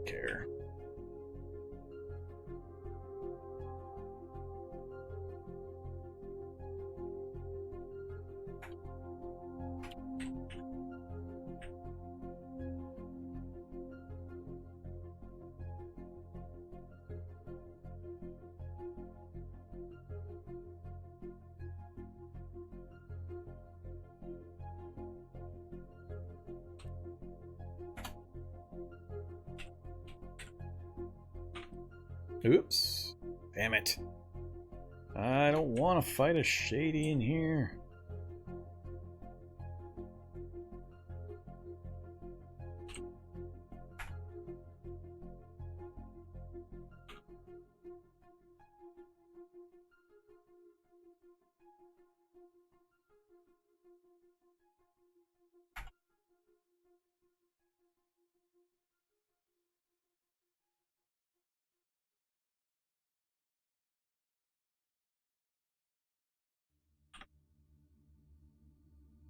don't care. Oops. Damn it. I don't want to fight a shady in here.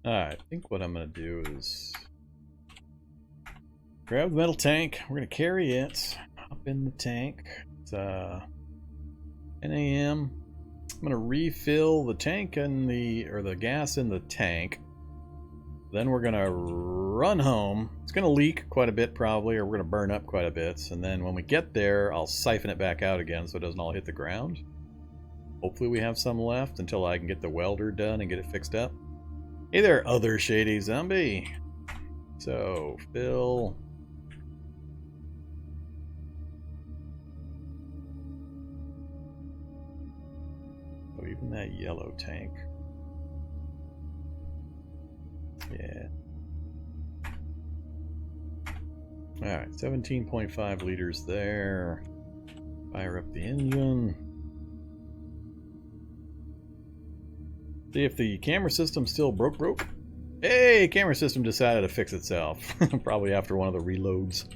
Alright, I think what I'm going to do is grab the metal tank. We're going to carry it. Hop in the tank. It's 10 a.m. I'm going to refill the tank and the gas in the tank. Then we're going to run home. It's going to leak quite a bit probably, or we're going to burn up quite a bit. And then when we get there, I'll siphon it back out again so it doesn't all hit the ground. Hopefully we have some left until I can get the welder done and get it fixed up. Hey there, other shady zombie. So, fill. Oh, even that yellow tank. Yeah. Alright, 17.5 liters there. Fire up the engine. See if the camera system still broke. Hey, camera system decided to fix itself. Probably after one of the reloads.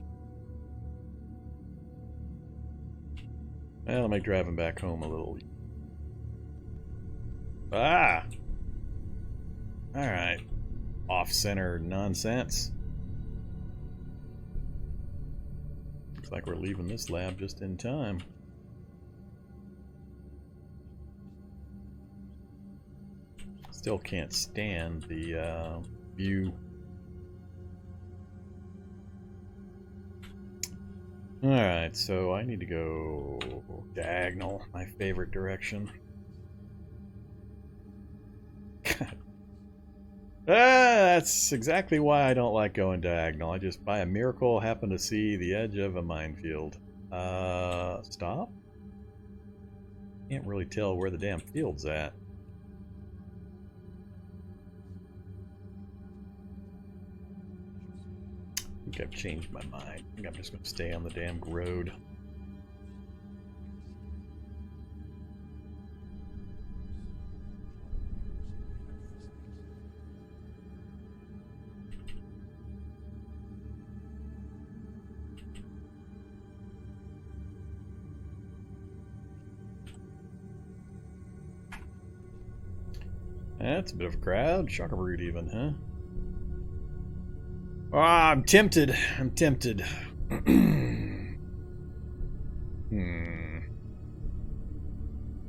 That'll make driving back home a little... Ah! Alright. Off-center nonsense. Looks like we're leaving this lab just in time. Still can't stand the view. Alright, so I need to go diagonal, my favorite direction. That's exactly why I don't like going diagonal. I just, by a miracle, happen to see the edge of a minefield. Stop? Can't really tell where the damn field's at. I think I've changed my mind. I think I'm just going to stay on the damn road. That's a bit of a crowd. Shockerroot even, huh? Ah, I'm tempted. I'm tempted.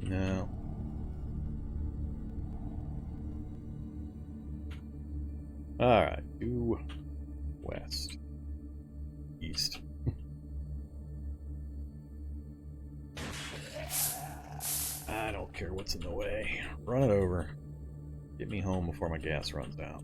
No. Alright, due west. East. I don't care what's in the way. Run it over. Get me home before my gas runs out.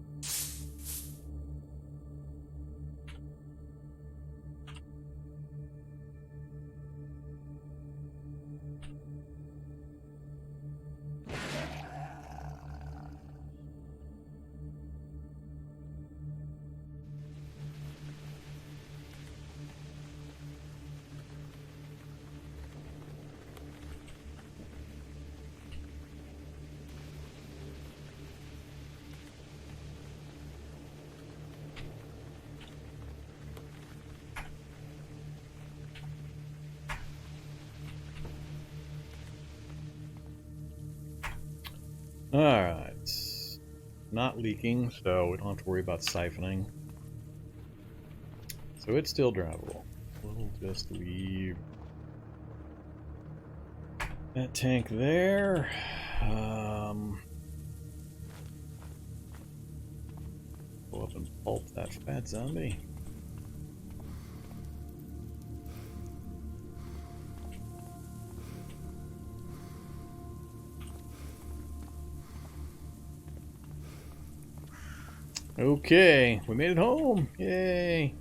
Alright. Not leaking, so we don't have to worry about siphoning. So it's still drivable. Little just leave that tank there. Go up and pulp that fat zombie. Okay, we made it home. Yay.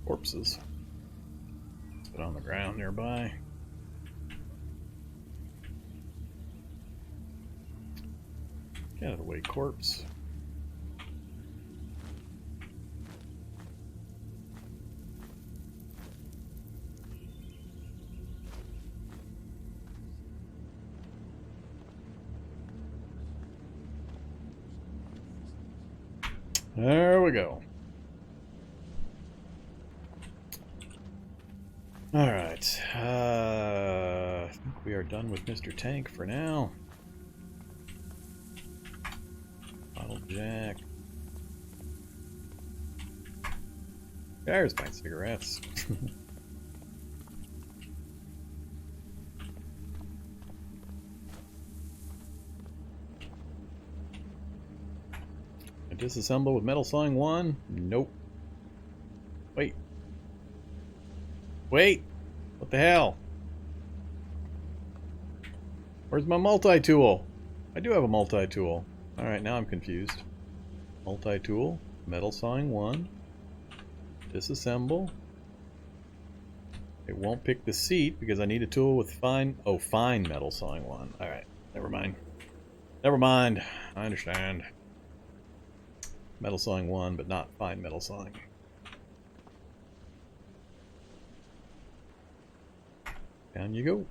Corpses. Put on the ground nearby. Get out of the way, corpse. There we go. Alright, I think we are done with Mr. Tank for now. Bottle jack. There's my cigarettes. I disassemble with metal sawing 1? Nope. Wait. Wait! What the hell? Where's my multi-tool? I do have a multi-tool. Alright, now I'm confused. Multi-tool, metal sawing 1, disassemble. It won't pick the seat because I need a tool with fine metal sawing 1. Alright, never mind. Never mind. I understand. Metal sawing 1, but not fine metal sawing. Down you go.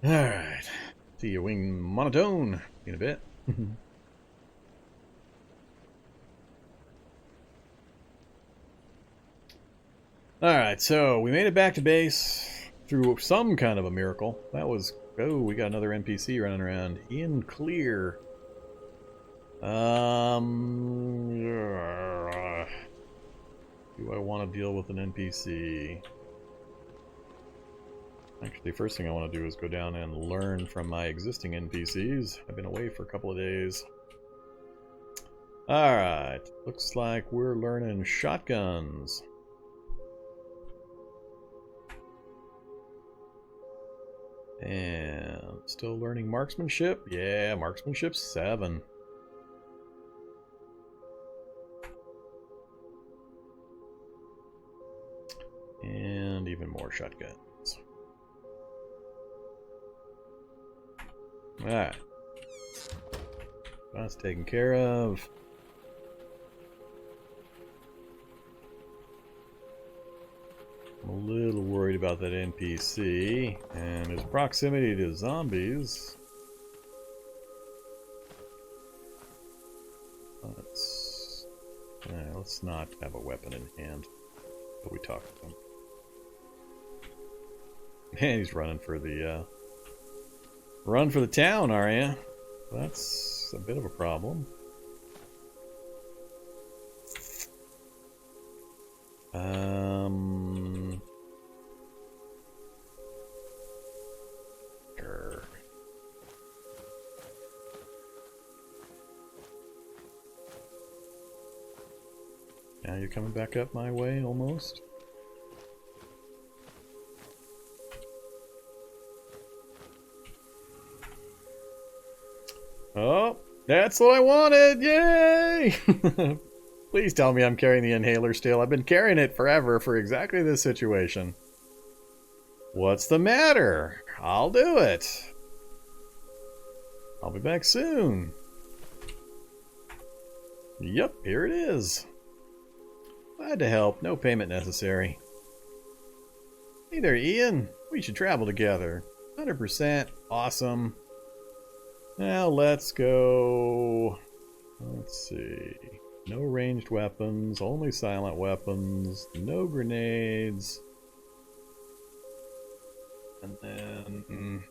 Alright. See you wing monotone in a bit. Alright, so we made it back to base through some kind of a miracle. That was... Oh, we got another NPC running around. In clear. Do I want to deal with an NPC? Actually, first thing I want to do is go down and learn from my existing NPCs. I've been away for a couple of days. Alright, looks like we're learning shotguns. And still learning marksmanship? Yeah, marksmanship 7. And even more shotguns. Alright. That's taken care of. I'm a little worried about that NPC and his proximity to zombies. Let's not have a weapon in hand until we talk to him. Man, he's running for the town, are ya? That's a bit of a problem. Sure. Now you're coming back up my way, almost. Oh, that's what I wanted! Yay! Please tell me I'm carrying the inhaler still. I've been carrying it forever for exactly this situation. What's the matter? I'll do it. I'll be back soon. Yep, here it is. Glad to help. No payment necessary. Hey there, Ian. We should travel together. 100%. Awesome. Now let's go. Let's see. No ranged weapons, only silent weapons, no grenades. And then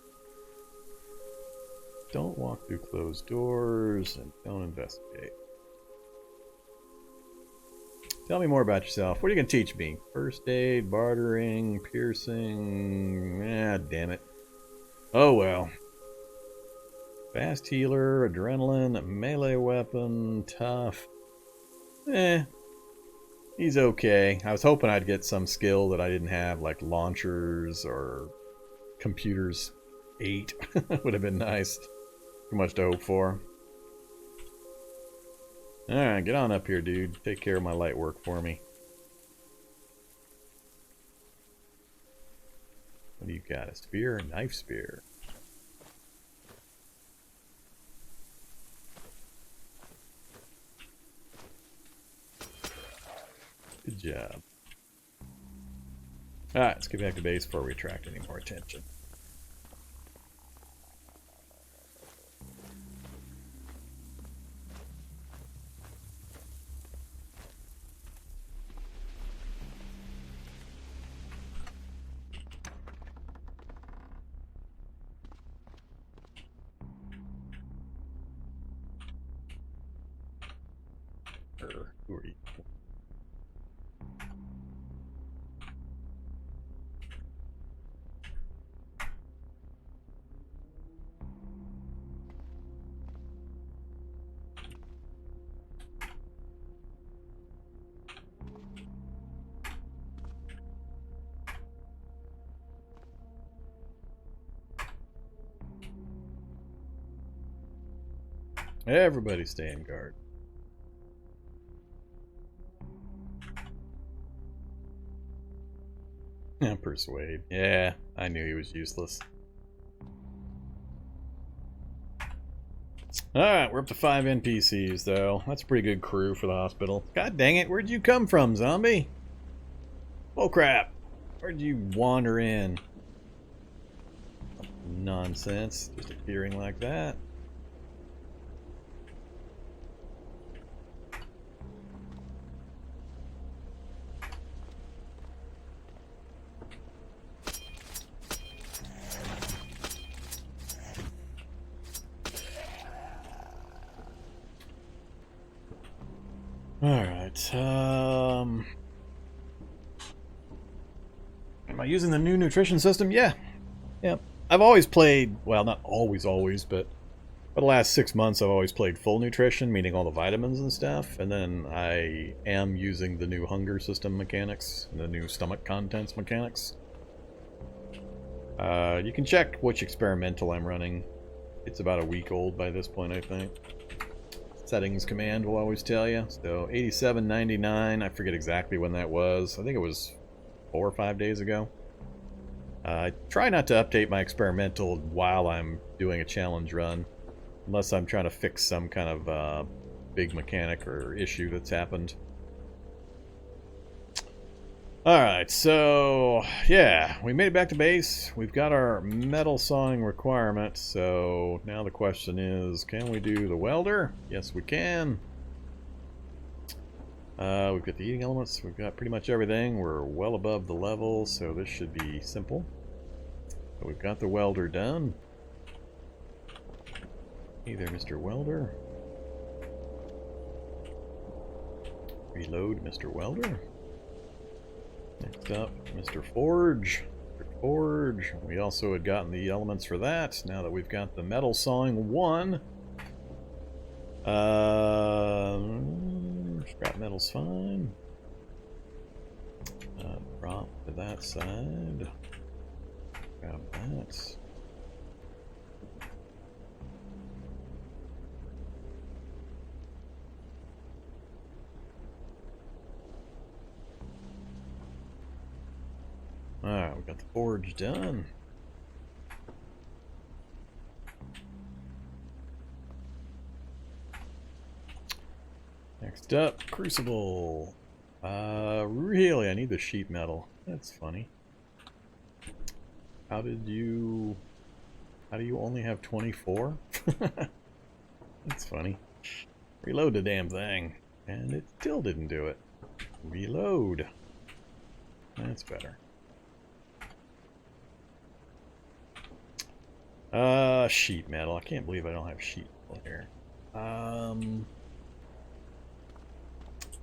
don't walk through closed doors and don't investigate. Tell me more about yourself. What are you going to teach me? First aid, bartering, piercing. Ah, damn it. Oh well. Fast healer, adrenaline, melee weapon, tough. He's okay. I was hoping I'd get some skill that I didn't have, like launchers or computers 8. Would have been nice. Too much to hope for. Alright, get on up here, dude. Take care of my light work for me. What do you got? A spear? A knife spear. Good job. Alright, let's get back to base before we attract any more attention. Who are you? Everybody stay in guard. Persuade. Yeah, I knew he was useless. Alright, we're up to 5 NPCs, though. That's a pretty good crew for the hospital. God dang it, where'd you come from, zombie? Oh crap! Where'd you wander in? Nonsense. Just appearing like that. Alright, am I using the new nutrition system? Yeah. Yep. I've always played, well, not always, but for the last 6 months I've always played full nutrition, meaning all the vitamins and stuff, and then I am using the new hunger system mechanics, and the new stomach contents mechanics. You can check which experimental I'm running. It's about a week old by this point, I think. Settings command will always tell you. So 87.99, I forget exactly when that was. I think it was 4 or 5 days ago. I try not to update my experimental while I'm doing a challenge run, unless I'm trying to fix some kind of big mechanic or issue that's happened. Alright, so yeah, we made it back to base. We've got our metal sawing requirement, so now the question is, can we do the welder? Yes, we can. We've got the eating elements, we've got pretty much everything. We're well above the level, so this should be simple. So we've got the welder done. Hey there, Mr. Welder. Reload, Mr. Welder. Next up, Mr. Forge. Mr. Forge. We also had gotten the elements for that. Now that we've got the metal sawing 1. Scrap metal's fine. Drop to that side. Grab that. we got the forge done. Next up, crucible. Really, I need the sheet metal. That's funny. How do you only have 24? That's funny. Reload the damn thing. And it still didn't do it. Reload. That's better. Sheet metal. I can't believe I don't have sheet metal here.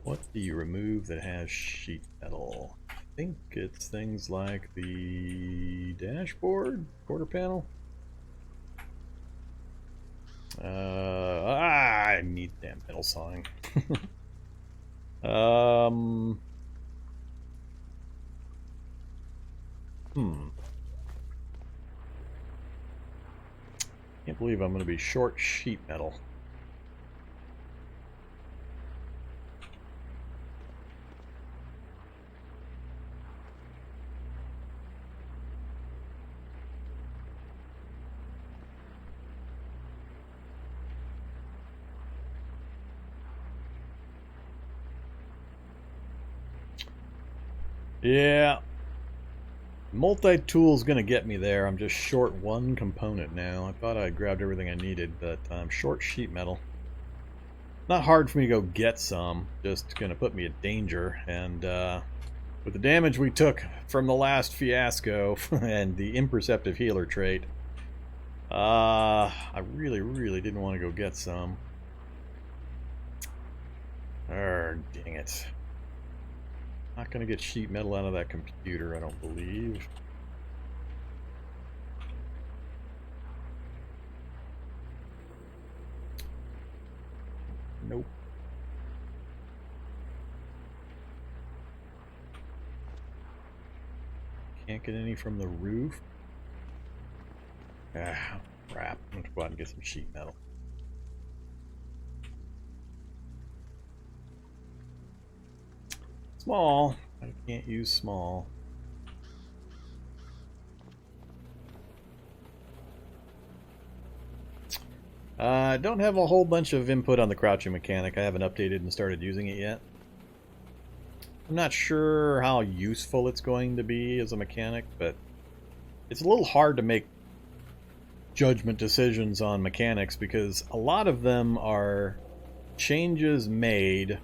What do you remove that has sheet metal? I think it's things like the dashboard, quarter panel. I need damn metal sawing. Can't believe I'm going to be short sheet metal. Yeah. Multi-tool's gonna get me there. I'm just short one component now. I thought I grabbed everything I needed, but I'm short sheet metal. Not hard for me to go get some, just gonna put me in danger. And with the damage we took from the last fiasco and the imperceptive healer trait, I really didn't want to go get some. Dang it. Not gonna get sheet metal out of that computer, I don't believe. Nope. Can't get any from the roof. Ah, crap. I'm gonna go out and get some sheet metal. Small. I can't use small. I don't have a whole bunch of input on the crouching mechanic. I haven't updated and started using it yet. I'm not sure how useful it's going to be as a mechanic, but it's a little hard to make judgment decisions on mechanics because a lot of them are changes made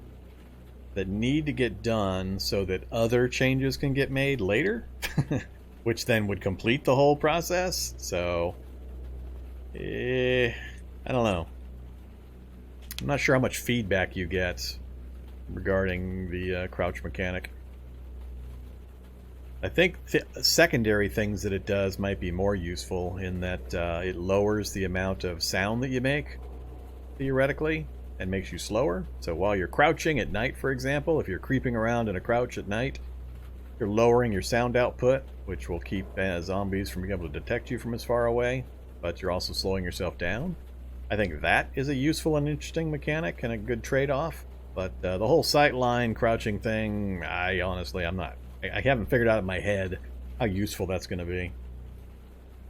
that need to get done so that other changes can get made later, which then would complete the whole process. So, I don't know. I'm not sure how much feedback you get regarding the crouch mechanic. I think secondary things that it does might be more useful in that it lowers the amount of sound that you make, theoretically, and makes you slower. So while you're crouching at night, for example, if you're creeping around in a crouch at night, you're lowering your sound output, which will keep zombies from being able to detect you from as far away, but you're also slowing yourself down. I think that is a useful and interesting mechanic and a good trade-off. But the whole sightline crouching thing, I haven't figured out in my head how useful that's going to be.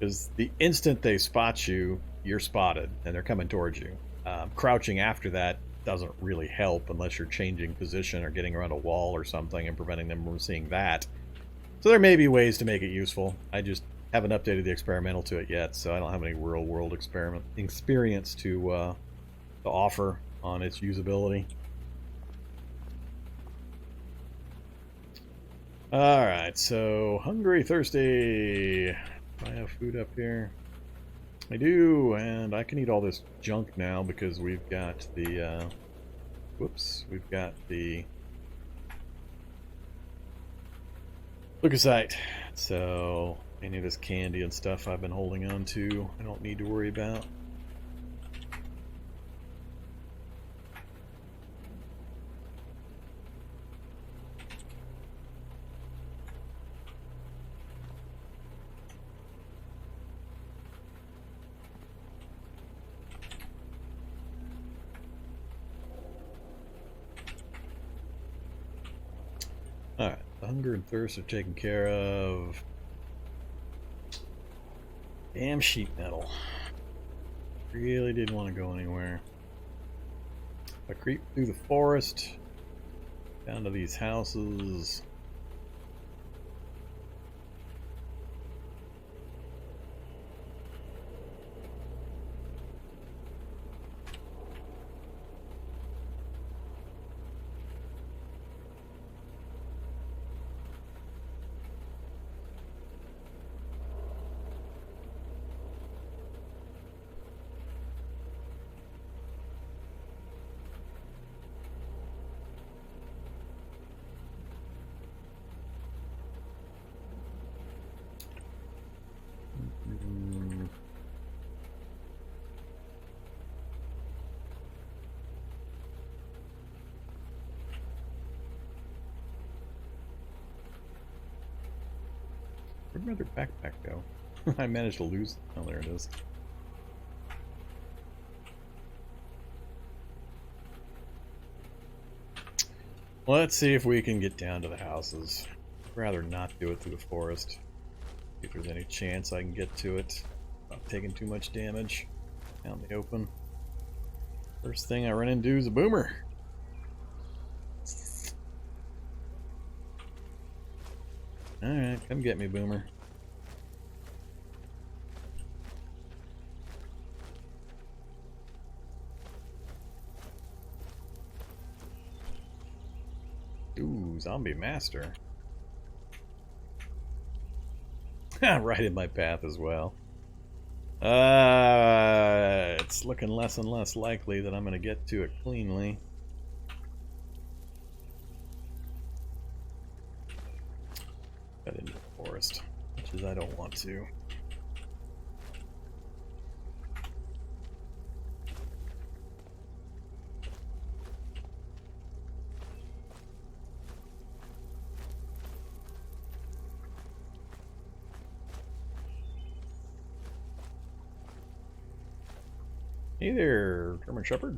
Because the instant they spot you, you're spotted, and they're coming towards you. Crouching after that doesn't really help unless you're changing position or getting around a wall or something and preventing them from seeing that. So there may be ways to make it useful. I just haven't updated the experimental to it yet, so I don't have any real-world experience to offer on its usability. Alright, so hungry, thirsty. Do I have food up here? I do, and I can eat all this junk now because we've got the, we've got the leukocyte. So any of this candy and stuff I've been holding on to, I don't need to worry about. Alright, the hunger and thirst are taken care of. Damn sheet metal. Really didn't want to go anywhere. I creep through the forest, down to these houses. Where'd my other backpack go? I managed to lose. Oh, there it is. Let's see if we can get down to the houses. I'd rather not do it through the forest. See if there's any chance I can get to it without taking too much damage out in the open. First thing I run into is a boomer. Alright, come get me, boomer. Ooh, zombie master. Right in my path as well. It's looking less and less likely that I'm going to get to it cleanly. Got into the forest, which is I don't want to. Hey there, German Shepherd.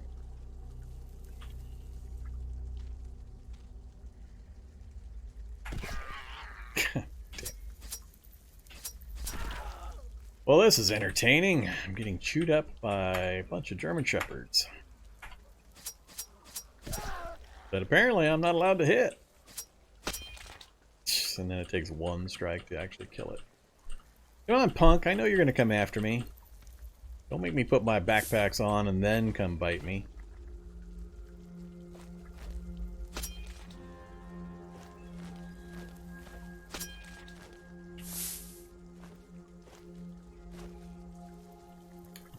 Well, this is entertaining. I'm getting chewed up by a bunch of German Shepherds. But apparently I'm not allowed to hit. And then it takes one strike to actually kill it. Come on, punk. I know you're going to come after me. Don't make me put my backpacks on and then come bite me.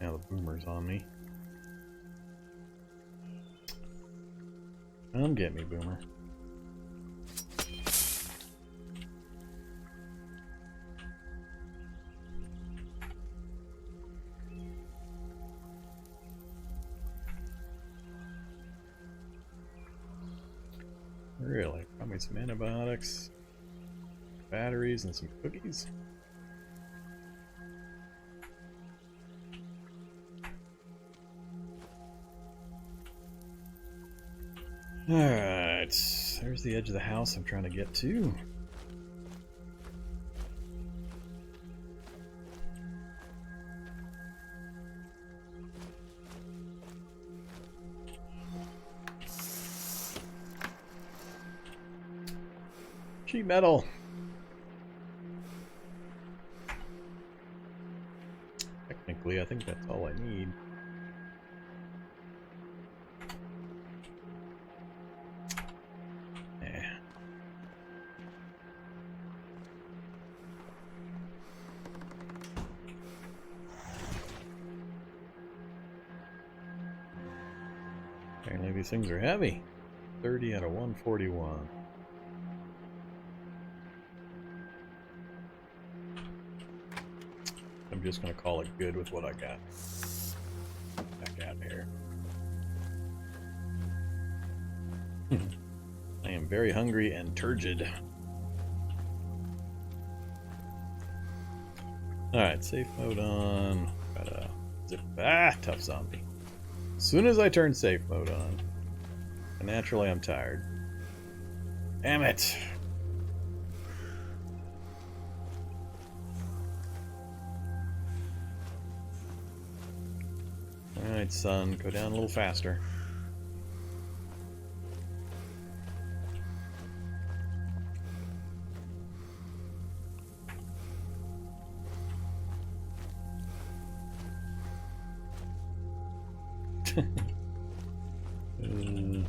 Now the boomer's on me. Come get me, boomer. Really? Got me some antibiotics, batteries, and some cookies. Alright, there's the edge of the house I'm trying to get to. Sheet metal. Technically, I think that's all I need. Apparently these things are heavy. 30 out of 141. I'm just going to call it good with what I got. Back out here. I am very hungry and turgid. Alright, safe mode on. Gotta zip. Tough zombie. As soon as I turn safe mode on, naturally I'm tired. Damn it! Alright, sun, go down a little faster.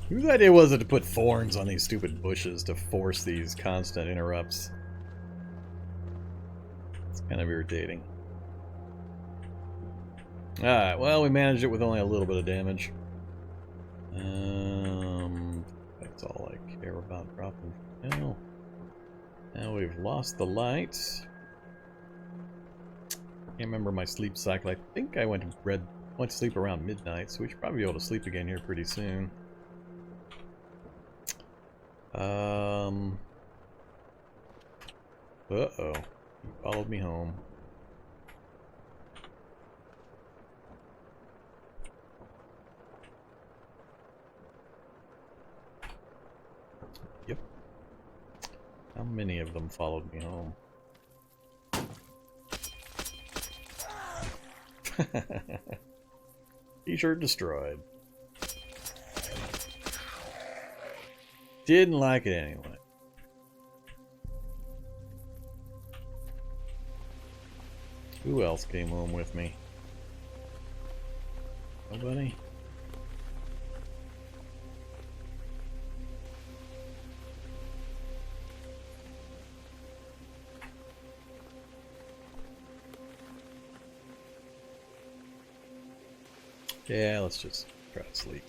Whose idea was it to put thorns on these stupid bushes to force these constant interrupts? It's kind of irritating. Alright, well, we managed it with only a little bit of damage. That's all I care about dropping for now. Now we've lost the light. Can't remember my sleep cycle. I think I went to sleep around midnight, so we should probably be able to sleep again here pretty soon. Uh-oh. He followed me home. Yep. How many of them followed me home? T-shirt destroyed. Didn't like it anyway. Who else came home with me? Nobody? Yeah, let's just try to sleep.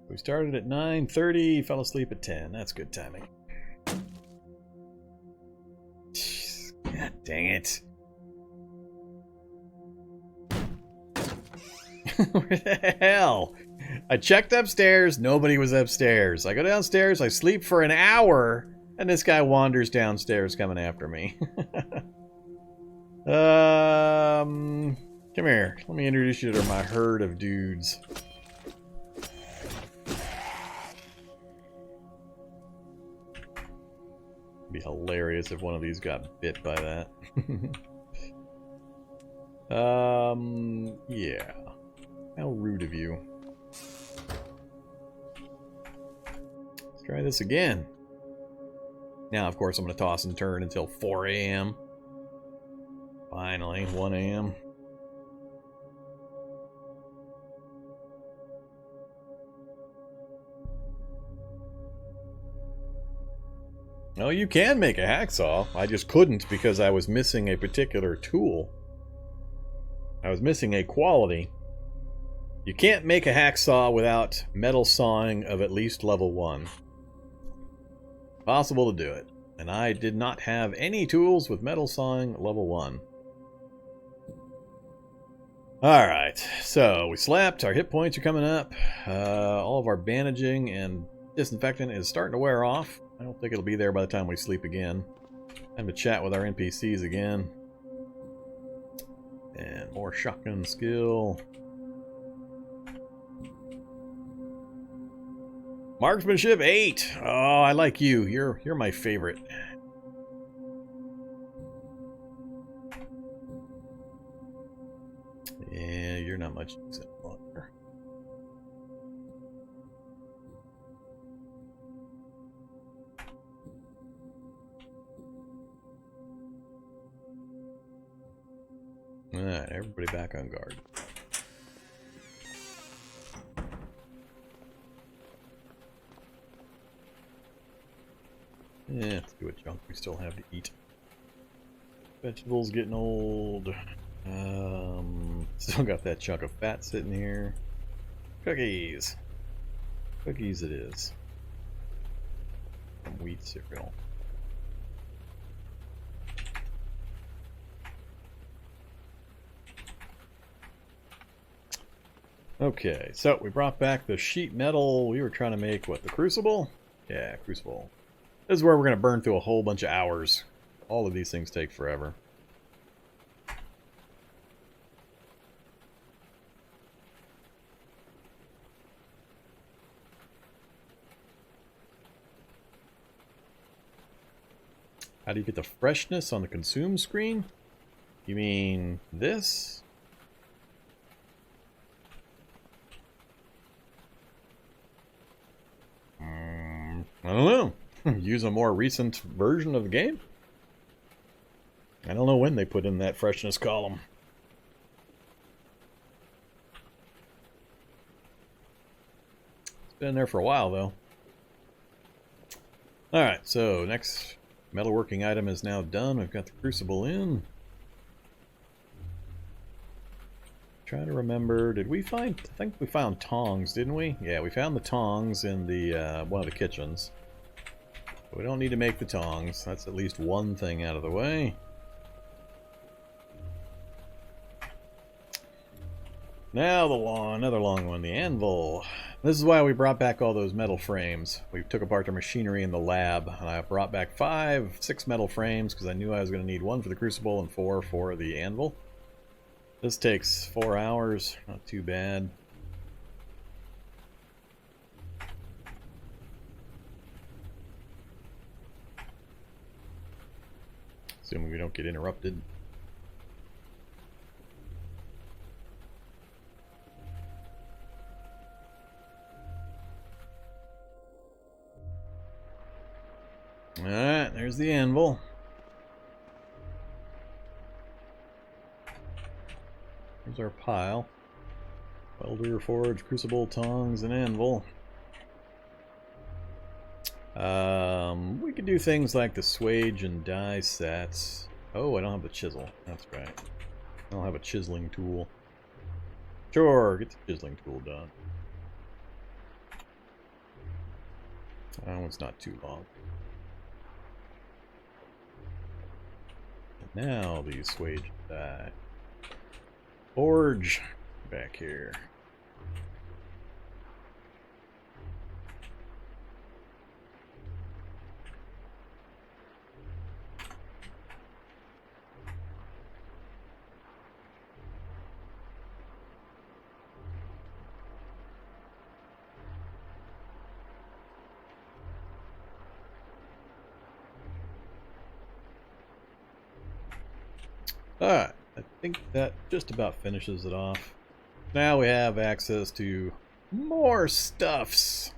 We started at 9:30, fell asleep at 10. That's good timing. God dang it. Where the hell? I checked upstairs, nobody was upstairs. I go downstairs, I sleep for an hour, and this guy wanders downstairs coming after me. Come here. Let me introduce you to my herd of dudes. It'd be hilarious if one of these got bit by that. Yeah. How rude of you. Let's try this again. Now, of course, I'm going to toss and turn until 4 a.m. Finally, 1 a.m. Oh, you can make a hacksaw. I just couldn't because I was missing a particular tool. I was missing a quality. You can't make a hacksaw without metal sawing of at least level 1. Possible to do it. And I did not have any tools with metal sawing level 1. Alright, so we slept, our hit points are coming up. All of our bandaging and disinfectant is starting to wear off. I don't think it'll be there by the time we sleep again. Time to chat with our NPCs again. And more shotgun skill. Marksmanship 8. Oh, I like you. You're my favorite. Yeah, you're not much use any longer. Alright, everybody back on guard. Yeah, let's see what junk we still have to eat. Vegetables getting old. Still got that chunk of fat sitting here. Cookies. Cookies it is. Some wheat cereal. Okay, so we brought back the sheet metal. We were trying to make, what, the crucible? Yeah, crucible. This is where we're going to burn through a whole bunch of hours. All of these things take forever. How do you get the freshness on the consume screen? You mean this? I don't know. Use a more recent version of the game? I don't know when they put in that freshness column. It's been there for a while, though. Alright, so next metalworking item is now done. We've got the crucible in. Try to remember, did we find, I think we found tongs, didn't we? Yeah, we found the tongs in the one of the kitchens. But we don't need to make the tongs. That's at least one thing out of the way. Now another long one, the anvil. This is why we brought back all those metal frames. We took apart the machinery in the lab, and I brought back 6 metal frames because I knew I was going to need 1 for the crucible and 4 for the anvil. This takes 4 hours, not too bad. Assuming we don't get interrupted. Alright, there's the anvil. Here's our pile. Welder, forge, crucible, tongs, and anvil. We could do things like the swage and die sets. Oh, I don't have the chisel. That's right. I don't have a chiseling tool. Sure, get the chiseling tool done. That one's not too long. And now the swage die. Forge back here. Alright, I think that just about finishes it off. Now we have access to more stuffs.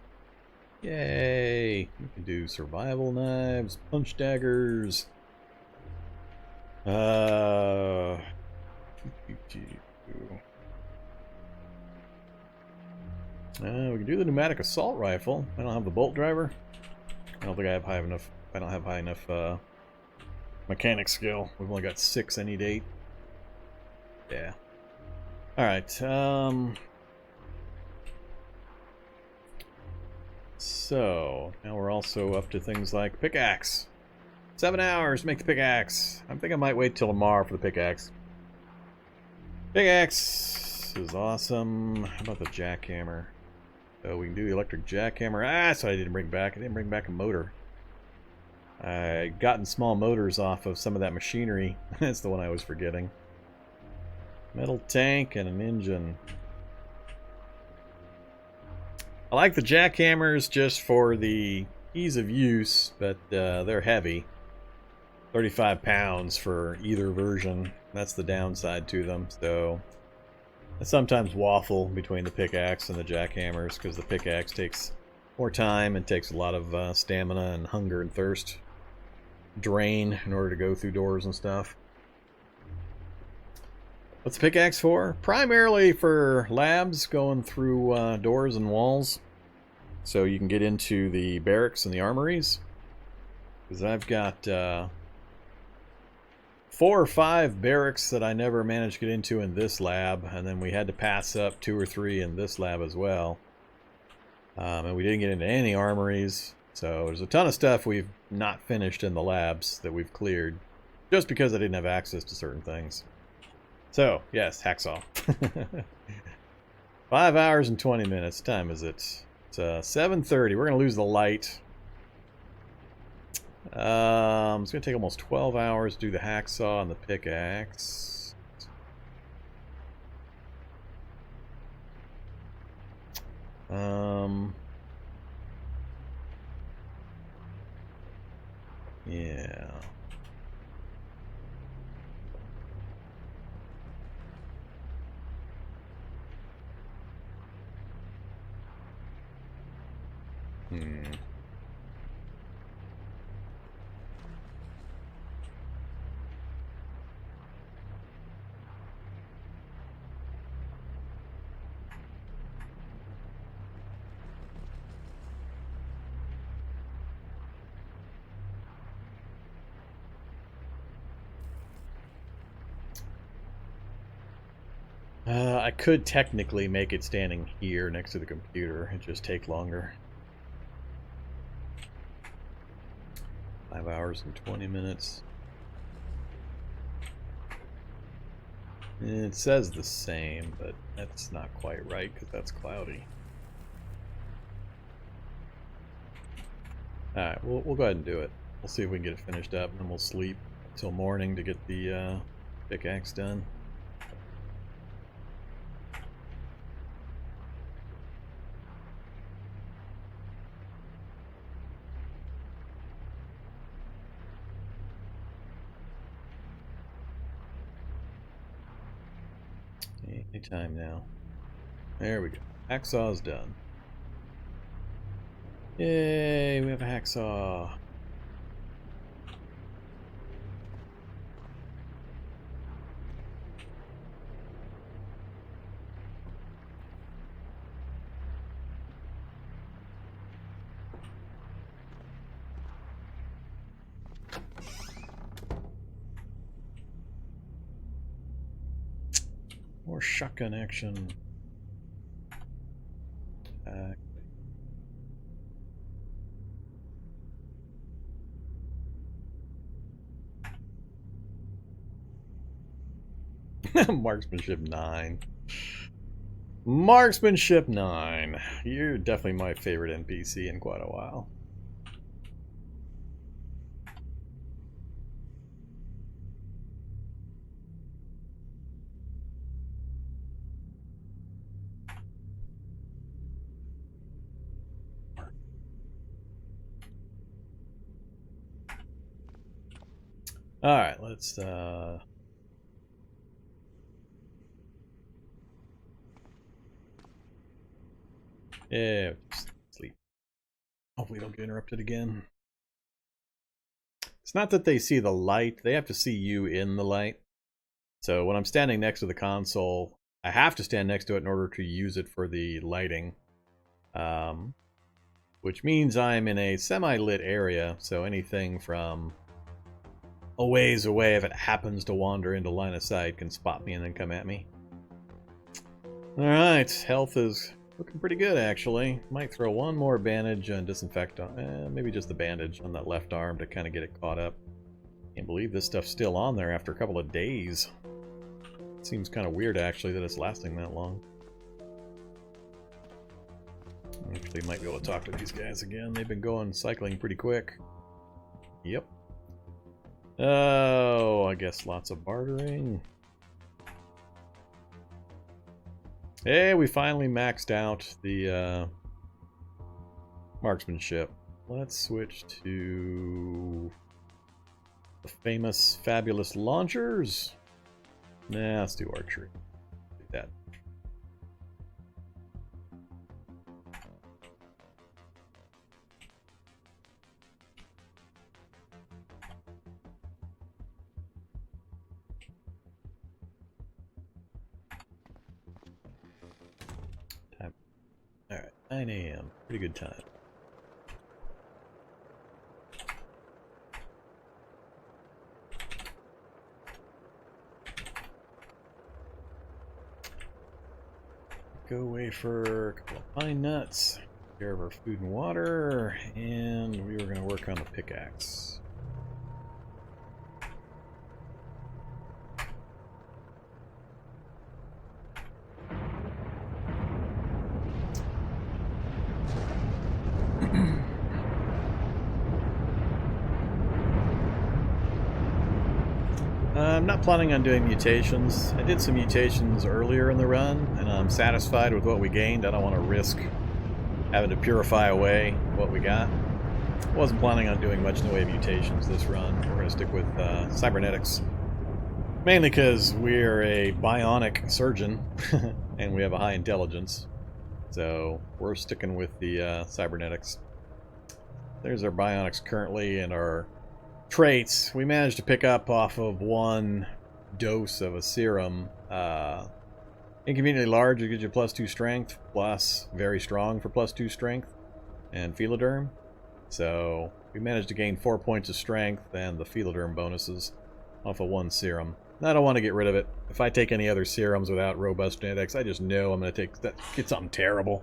Yay! We can do survival knives, punch daggers. We can do the pneumatic assault rifle. I don't have the bolt driver. I don't think I have high enough. I don't have high enough mechanic skill. We've only got 6. I need 8. Yeah. Alright, so now we're also up to things like pickaxe. 7 hours to make the pickaxe. I think I might wait till tomorrow for the pickaxe. Pickaxe is awesome. How about the jackhammer? So we can do the electric jackhammer. So I didn't bring back. I didn't bring back a motor. I'd gotten small motors off of some of that machinery. That's the one I was forgetting. Metal tank and an engine. I like the jackhammers just for the ease of use, but they're heavy. 35 pounds for either version. That's the downside to them. So I sometimes waffle between the pickaxe and the jackhammers because the pickaxe takes more time and takes a lot of stamina and hunger and thirst drain in order to go through doors and stuff. What's the pickaxe for? Primarily for labs going through doors and walls, so you can get into the barracks and the armories. Because I've got 4 or 5 barracks that I never managed to get into in this lab, and then we had to pass up 2 or 3 in this lab as well. And we didn't get into any armories, so there's a ton of stuff we've not finished in the labs that we've cleared, just because I didn't have access to certain things. So, yes, hacksaw. 5 hours and 20 minutes. What time is it? It's 7:30. We're going to lose the light. It's going to take almost 12 hours to do the hacksaw and the pickaxe. Yeah. I could technically make it standing here next to the computer. It'd just take longer. 5 hours and 20 minutes. It says the same, but that's not quite right because that's cloudy. Alright, we'll go ahead and do it. We'll see if we can get it finished up, and then we'll sleep till morning to get the pickaxe done. Anytime now. There we go. Hacksaw's done. Yay, we have a hacksaw. More shotgun action. Marksmanship 9. Marksmanship 9. You're definitely my favorite NPC in quite a while. Alright, let's yeah, sleep. Hopefully don't get interrupted again. It's not that they see the light, they have to see you in the light. So when I'm standing next to the console, I have to stand next to it in order to use it for the lighting. Which means I'm in a semi-lit area, so anything from a ways away, if it happens to wander into line of sight, can spot me and then come at me. Alright, health is looking pretty good, actually. Might throw one more bandage and disinfect on, maybe just the bandage on that left arm to kind of get it caught up. Can't believe this stuff's still on there after a couple of days. It seems kind of weird, actually, that it's lasting that long. Actually, might be able to talk to these guys again. They've been going cycling pretty quick. Yep. Oh, I guess lots of bartering. Hey, we finally maxed out the marksmanship. Let's switch to the famous, fabulous launchers. Nah, let's do archery. Do that. Alright, 9 a.m. Pretty good time. Go away for a couple of pine nuts, take care of our food and water, and we were going to work on the pickaxe. I'm not planning on doing mutations. I did some mutations earlier in the run, and I'm satisfied with what we gained. I don't want to risk having to purify away what we got. I wasn't planning on doing much in the way of mutations this run. We're going to stick with cybernetics. Mainly because we're a bionic surgeon, and we have a high intelligence. So we're sticking with the cybernetics. there's our bionics currently and our traits. We managed to pick up off of 1 dose of a serum. Inconveniently large, it gives you +2 strength, plus very strong for +2 strength, and Philoderm. So we managed to gain 4 points of strength and the Philoderm bonuses off of 1 serum. I don't want to get rid of it. If I take any other serums without robust genetics, I just know I'm going to get something terrible.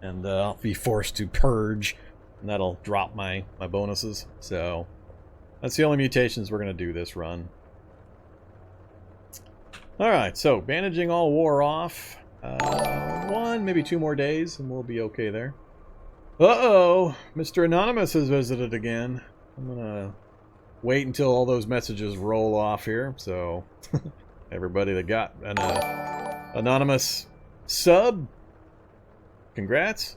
And I'll be forced to purge, and that'll drop my bonuses. So that's the only mutations we're going to do this run. Alright, so bandaging all wore off. 1, maybe 2 more days, and we'll be okay there. Uh-oh! Mr. Anonymous has visited again. I'm going to wait until all those messages roll off here, so everybody that got an anonymous sub, congrats.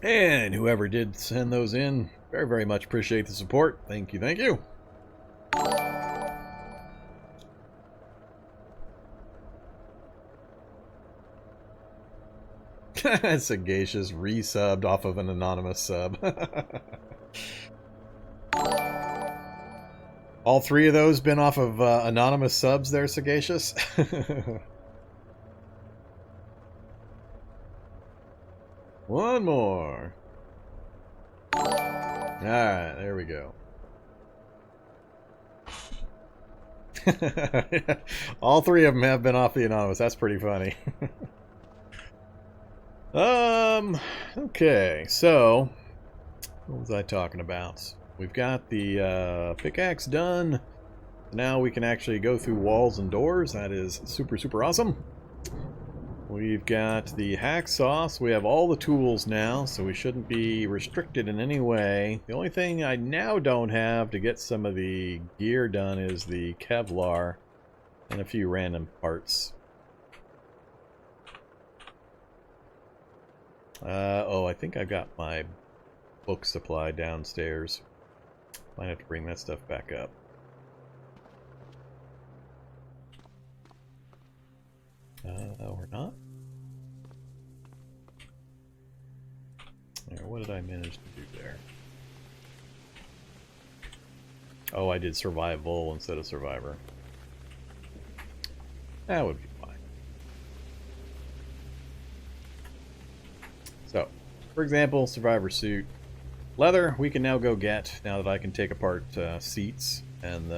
And whoever did send those in, very, very much appreciate the support. Thank you, thank you. Sagacious resubbed off of an anonymous sub. All 3 of those been off of anonymous subs there, Sagacious? One more. Alright, there we go. All 3 of them have been off the anonymous. That's pretty funny. Okay, so what was I talking about? We've got the pickaxe done. Now we can actually go through walls and doors. That is super, super awesome. We've got the hacksaw, so we have all the tools now, so we shouldn't be restricted in any way. The only thing I now don't have to get some of the gear done is the Kevlar and a few random parts. Oh, I think I've got my book supply downstairs. Might have to bring that stuff back up. Or not. There, what did I manage to do there? Oh, I did survival instead of survivor. That would be fine. So, for example, survivor suit. Leather, we can now go get, now that I can take apart seats and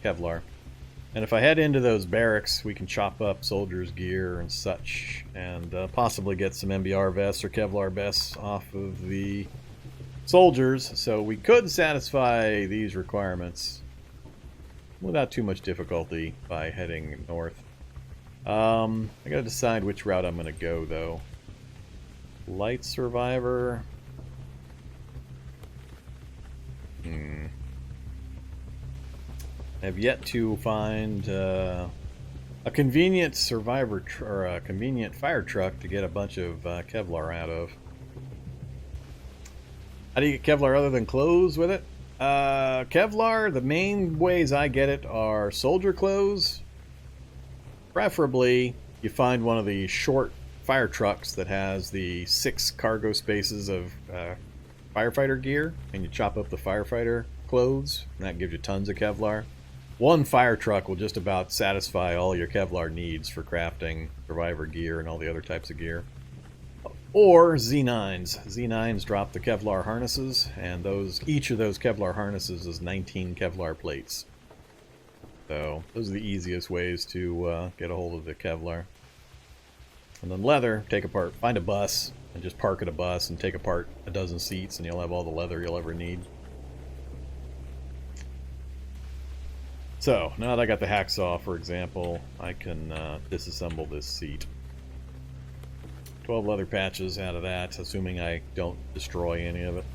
Kevlar. And if I head into those barracks, we can chop up soldiers' gear and such, and possibly get some MBR vests or Kevlar vests off of the soldiers. So we could satisfy these requirements without too much difficulty by heading north. I gotta decide which route I'm gonna go, though. Light survivor. I've yet to find a convenient survivor or a convenient fire truck to get a bunch of Kevlar out of. How do you get Kevlar other than clothes with it? Kevlar, the main ways I get it are soldier clothes. Preferably, you find one of the short fire trucks that has the 6 cargo spaces of firefighter gear, and you chop up the firefighter clothes, and that gives you tons of Kevlar. One fire truck will just about satisfy all your Kevlar needs for crafting survivor gear and all the other types of gear. Or Z9s. Z9s drop the Kevlar harnesses, and each of those Kevlar harnesses is 19 Kevlar plates. So those are the easiest ways to get a hold of the Kevlar. And then leather, find a bus and just park at a bus and take apart a dozen seats, and you'll have all the leather you'll ever need. So, now that I got the hacksaw, for example, I can disassemble this seat. 12 leather patches out of that, assuming I don't destroy any of it.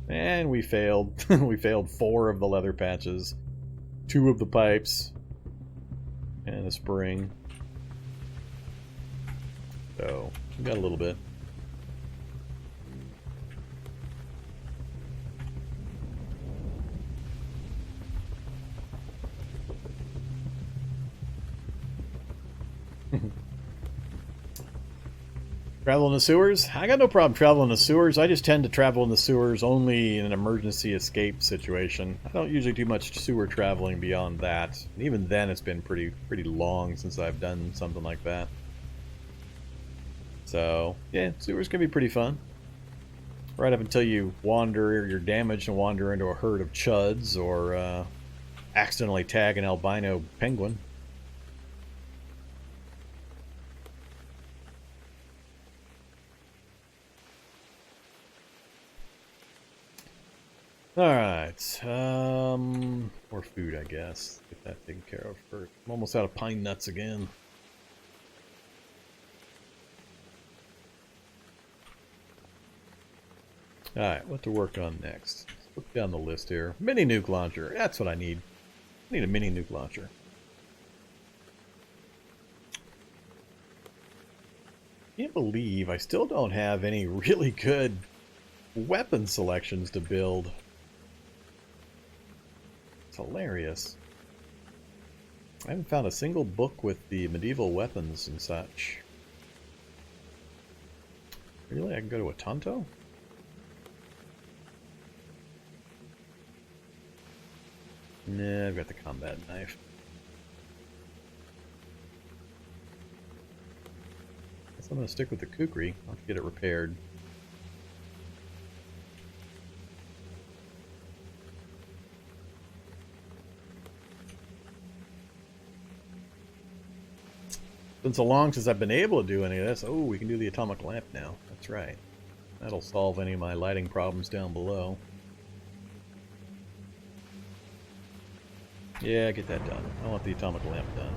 And we failed. We failed 4 of the leather patches, 2 of the pipes, and a spring. So, we got a little bit. Travel in the sewers? I got no problem traveling in the sewers. I just tend to travel in the sewers only in an emergency escape situation. I don't usually do much sewer traveling beyond that. And even then, it's been pretty long since I've done something like that. So, yeah, sewers can be pretty fun. Right up until you wander, you're damaged and wander into a herd of chuds or accidentally tag an albino penguin. Alright, more food, I guess. Get that taken care of first. I'm almost out of pine nuts again. Alright, what to work on next? Let's look down the list here. Mini nuke launcher, that's what I need. I need a mini nuke launcher. Can't believe I still don't have any really good weapon selections to build. Hilarious. I haven't found a single book with the medieval weapons and such. Really? I can go to a Tonto? Nah, I've got the combat knife. Guess I'm gonna stick with the kukri. I'll have to get it repaired. Been so long since I've been able to do any of this. Oh, we can do the atomic lamp now. That's right. That'll solve any of my lighting problems down below. Yeah, get that done. I want the atomic lamp done.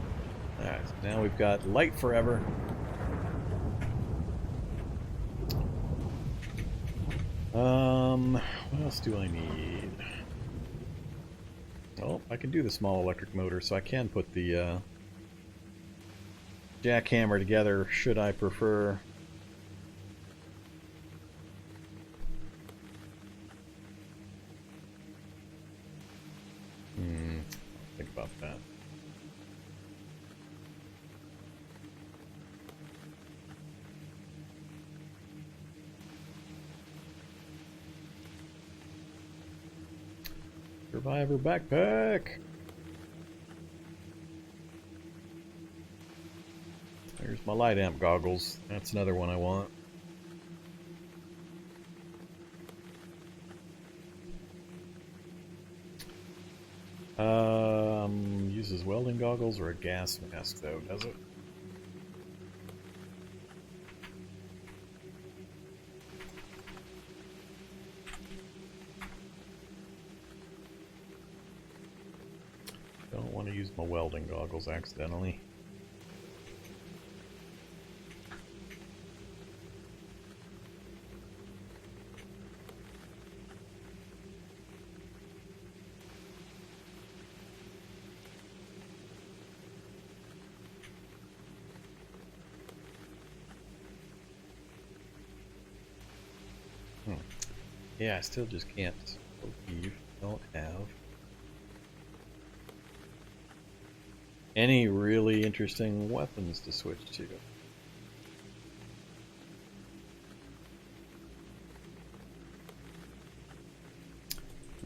Alright, so now we've got light forever. What else do I need? Oh, I can do the small electric motor, so I can put the jackhammer together, should I prefer. Think about that. Survivor backpack! There's my light amp goggles. That's another one I want. Uses welding goggles or a gas mask though, does it? Don't want to use my welding goggles accidentally. Yeah, I still just can't believe I don't have any really interesting weapons to switch to.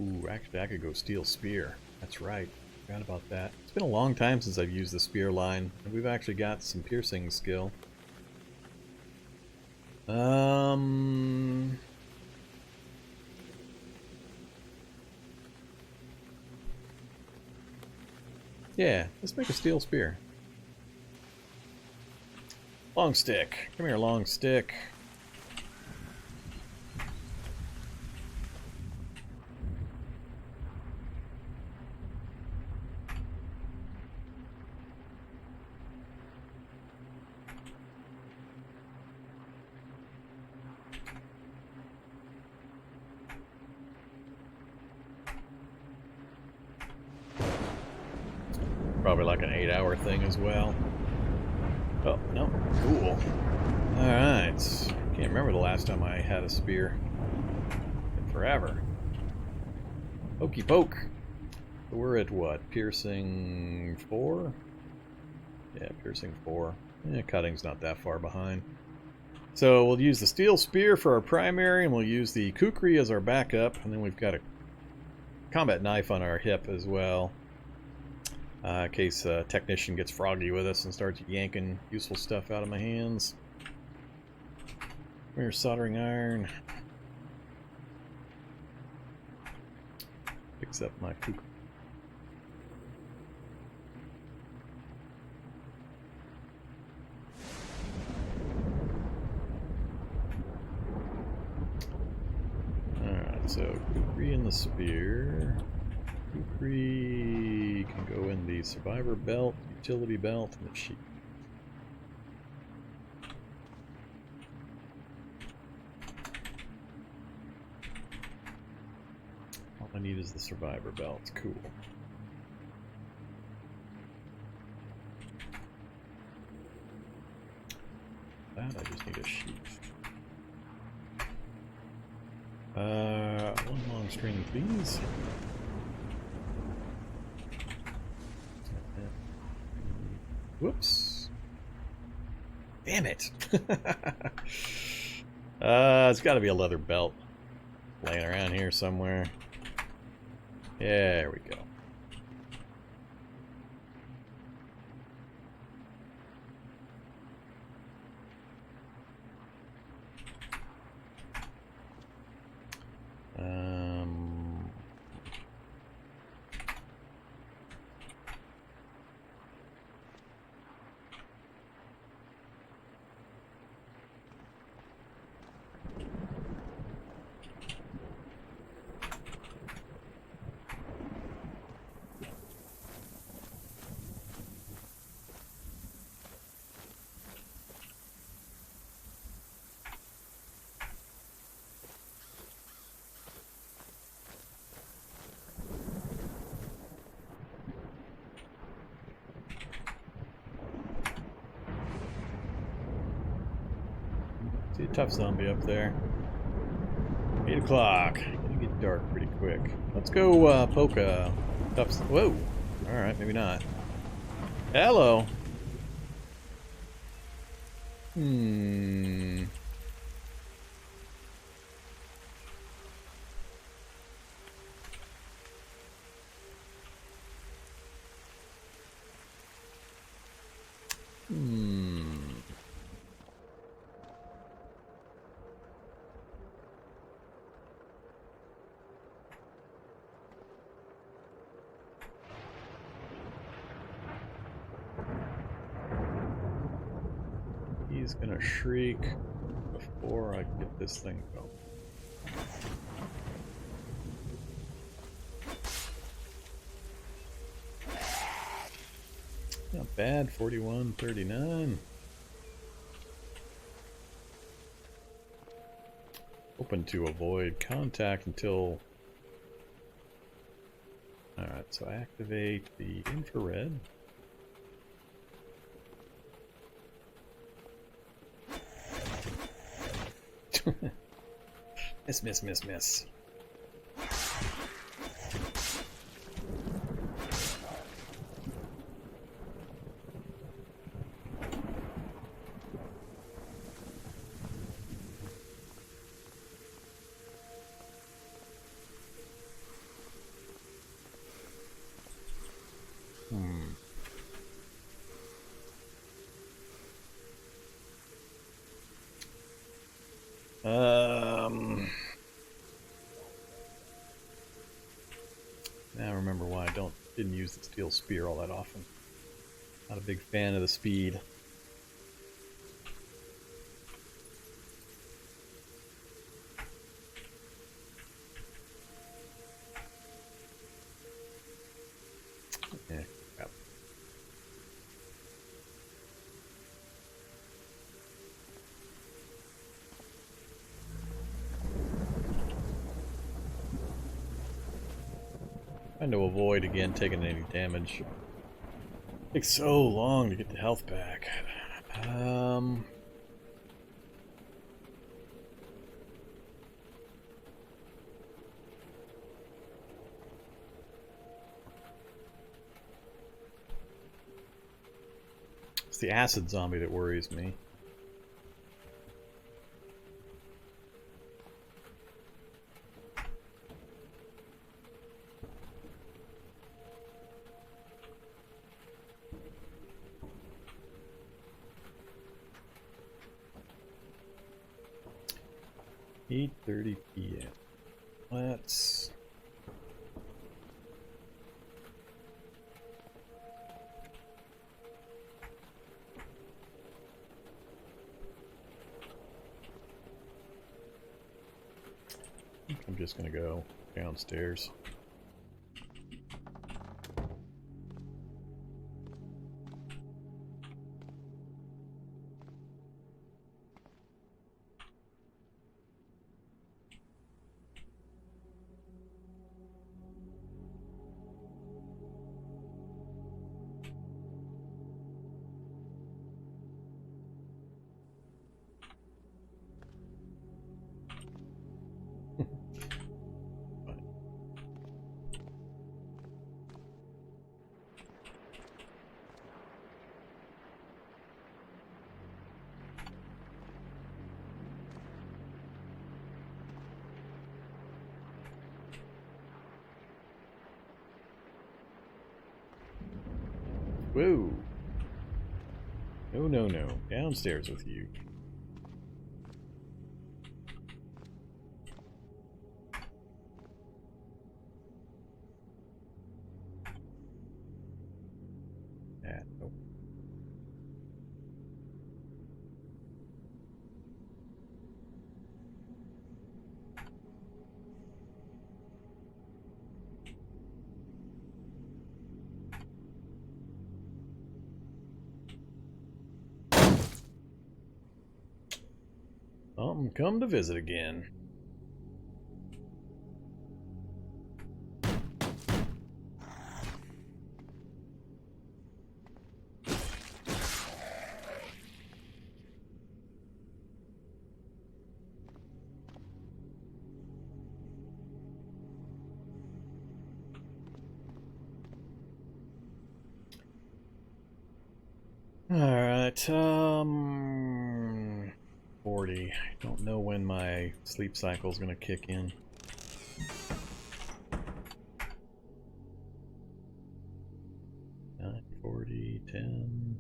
Ooh, actually I could go steel spear. That's right. Forgot about that. It's been a long time since I've used the spear line, and we've actually got some piercing skill. Yeah, let's make a steel spear. Long stick. Come here, long stick. Probably like an 8-hour thing as well. Oh, no. Cool. Alright. Can't remember the last time I had a spear. Been forever. Pokey poke. So we're at what? Piercing 4? Yeah, piercing 4. Yeah, cutting's not that far behind. So we'll use the steel spear for our primary, and we'll use the kukri as our backup, and then we've got a combat knife on our hip as well, in case a technician gets froggy with us and starts yanking useful stuff out of my hands. Here's soldering iron. Fix up my kukri. Alright, so kukri in the spear. Kukri can go in the survivor belt, utility belt, and the sheath. All I need is the survivor belt. Cool. That I just need a sheath. One long string, please. Whoops. Damn it. It's got to be a leather belt laying around here somewhere. There we go. See a tough zombie up there. 8 o'clock. Gonna get dark pretty quick. Let's go poke a tough. Whoa! Alright, maybe not. Hello! Hmm. He's gonna shriek before I get this thing going. Not bad, 41-39. Open to avoid contact until... Alright, so activate the infrared. Miss. Now I remember why I didn't use the steel spear all that often. Not a big fan of the speed. Yeah, crap. Trying to avoid again taking any damage. Takes so long to get the health back. It's the acid zombie that worries me. 8:30 p.m. Let's... I'm just gonna go downstairs. Whoa. No, no, no. Downstairs with you. Nope. Come to visit again. Alright, 40. I don't know when my sleep cycle is going to kick in. Nine, 40, 10.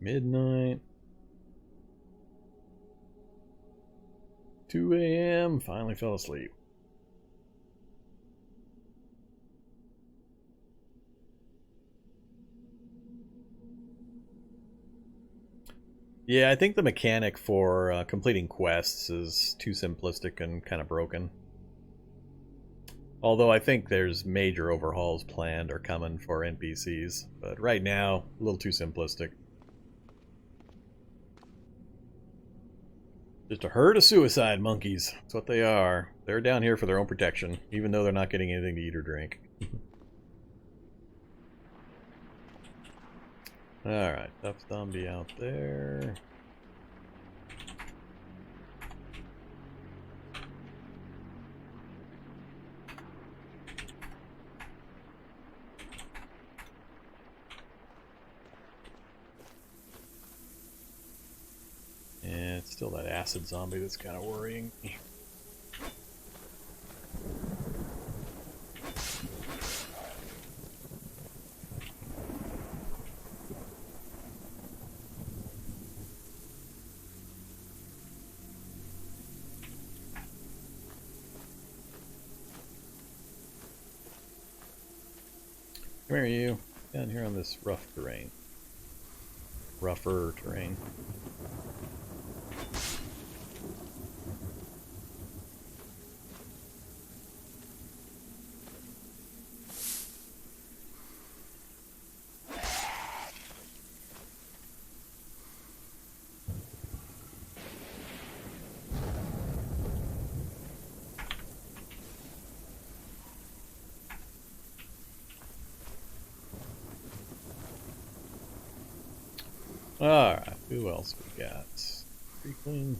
Midnight. 2 a.m. Finally fell asleep. Yeah, I think the mechanic for completing quests is too simplistic and kind of broken. Although I think there's major overhauls planned or coming for NPCs, but right now, a little too simplistic. Just a herd of suicide monkeys. That's what they are. They're down here for their own protection, even though they're not getting anything to eat or drink. Alright, tough zombie out there. Yeah, it's still that acid zombie that's kind of worrying me. Come here, you. Down here on this rough terrain. Rougher terrain. Alright, who else we got? Pretty clean.